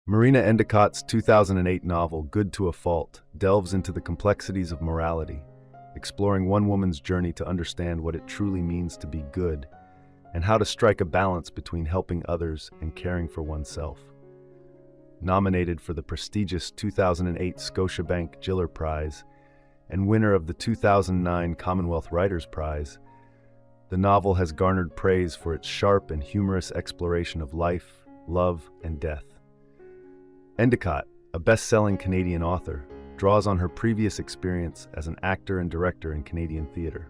Marina Endicott's 2008 novel, Good to a Fault, delves into the complexities of morality, exploring one woman's journey to understand what it truly means to be good and how to strike a balance between helping others and caring for oneself. Nominated for the prestigious 2008 Scotiabank Giller Prize and winner of the 2009 Commonwealth Writers' Prize, the novel has garnered praise for its sharp and humorous exploration of life, love, and death. Endicott, a best-selling Canadian author, draws on her previous experience as an actor and director in Canadian theatre.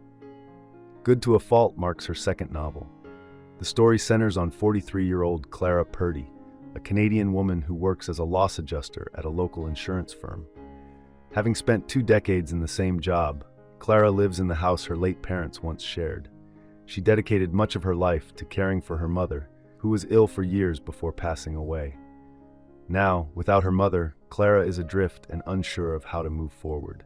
Good to a Fault marks her second novel. The story centers on 43-year-old Clara Purdy, a Canadian woman who works as a loss adjuster at a local insurance firm. Having spent 2 decades in the same job, Clara lives in the house her late parents once shared. She dedicated much of her life to caring for her mother, who was ill for years before passing away. Now, without her mother, Clara is adrift and unsure of how to move forward.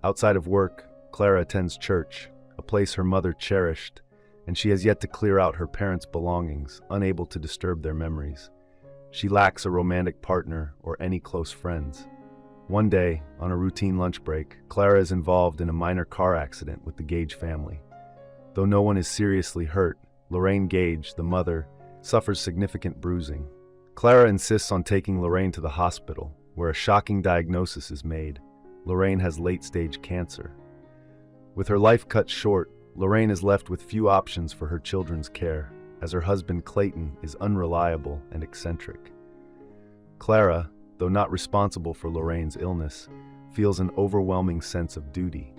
Outside of work, Clara attends church, a place her mother cherished, and she has yet to clear out her parents' belongings, unable to disturb their memories. She lacks a romantic partner or any close friends. One day, on a routine lunch break, Clara is involved in a minor car accident with the Gage family. Though no one is seriously hurt, Lorraine Gage, the mother, suffers significant bruising. Clara insists on taking Lorraine to the hospital, where a shocking diagnosis is made. Lorraine has late-stage cancer. With her life cut short, Lorraine is left with few options for her children's care, as her husband Clayton is unreliable and eccentric. Clara, though not responsible for Lorraine's illness, feels an overwhelming sense of duty.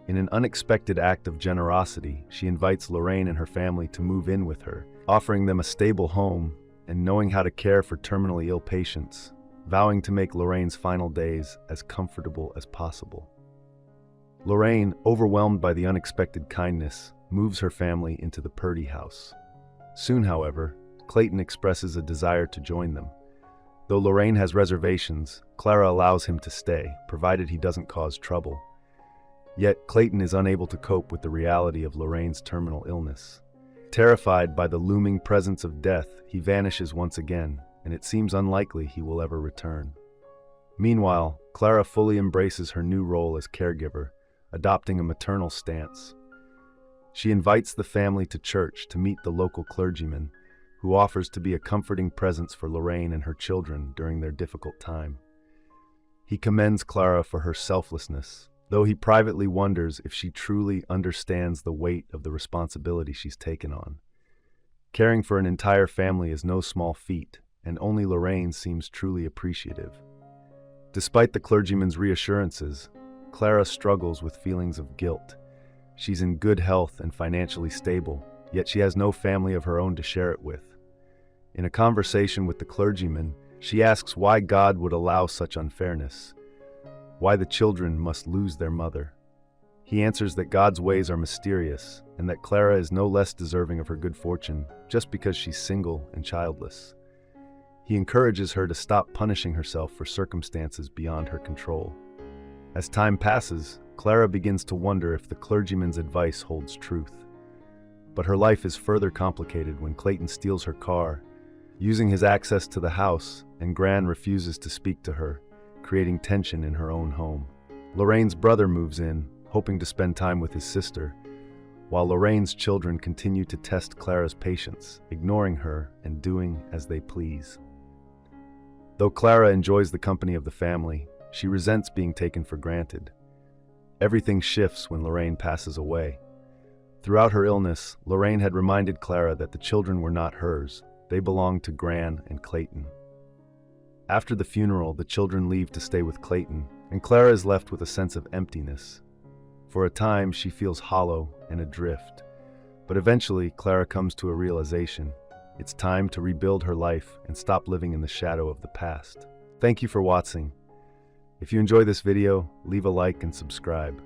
In an unexpected act of generosity, she invites Lorraine and her family to move in with her, offering them a stable home and knowing how to care for terminally ill patients, vowing to make Lorraine's final days as comfortable as possible. Lorraine, overwhelmed by the unexpected kindness, moves her family into the Purdy house. Soon, however, Clayton expresses a desire to join them. Though Lorraine has reservations, Clara allows him to stay, provided he doesn't cause trouble. Yet Clayton is unable to cope with the reality of Lorraine's terminal illness. Terrified by the looming presence of death, he vanishes once again, and it seems unlikely he will ever return. Meanwhile, Clara fully embraces her new role as caregiver, adopting a maternal stance. She invites the family to church to meet the local clergyman, who offers to be a comforting presence for Lorraine and her children during their difficult time. He commends Clara for her selflessness, though he privately wonders if she truly understands the weight of the responsibility she's taken on. Caring for an entire family is no small feat, and only Lorraine seems truly appreciative. Despite the clergyman's reassurances, Clara struggles with feelings of guilt. She's in good health and financially stable, yet she has no family of her own to share it with. In a conversation with the clergyman, she asks why God would allow such unfairness, why the children must lose their mother. He answers that God's ways are mysterious and that Clara is no less deserving of her good fortune just because she's single and childless. He encourages her to stop punishing herself for circumstances beyond her control. As time passes, Clara begins to wonder if the clergyman's advice holds truth. But her life is further complicated when Clayton steals her car, using his access to the house, and Gran refuses to speak to her, creating tension in her own home. Lorraine's brother moves in, hoping to spend time with his sister, while Lorraine's children continue to test Clara's patience, ignoring her and doing as they please. Though Clara enjoys the company of the family, she resents being taken for granted. Everything shifts when Lorraine passes away. Throughout her illness, Lorraine had reminded Clara that the children were not hers. They belonged to Gran and Clayton. After the funeral, the children leave to stay with Clayton, and Clara is left with a sense of emptiness. For a time, she feels hollow and adrift. But eventually, Clara comes to a realization. It's time to rebuild her life and stop living in the shadow of the past. Thank you for watching. If you enjoy this video, leave a like and subscribe.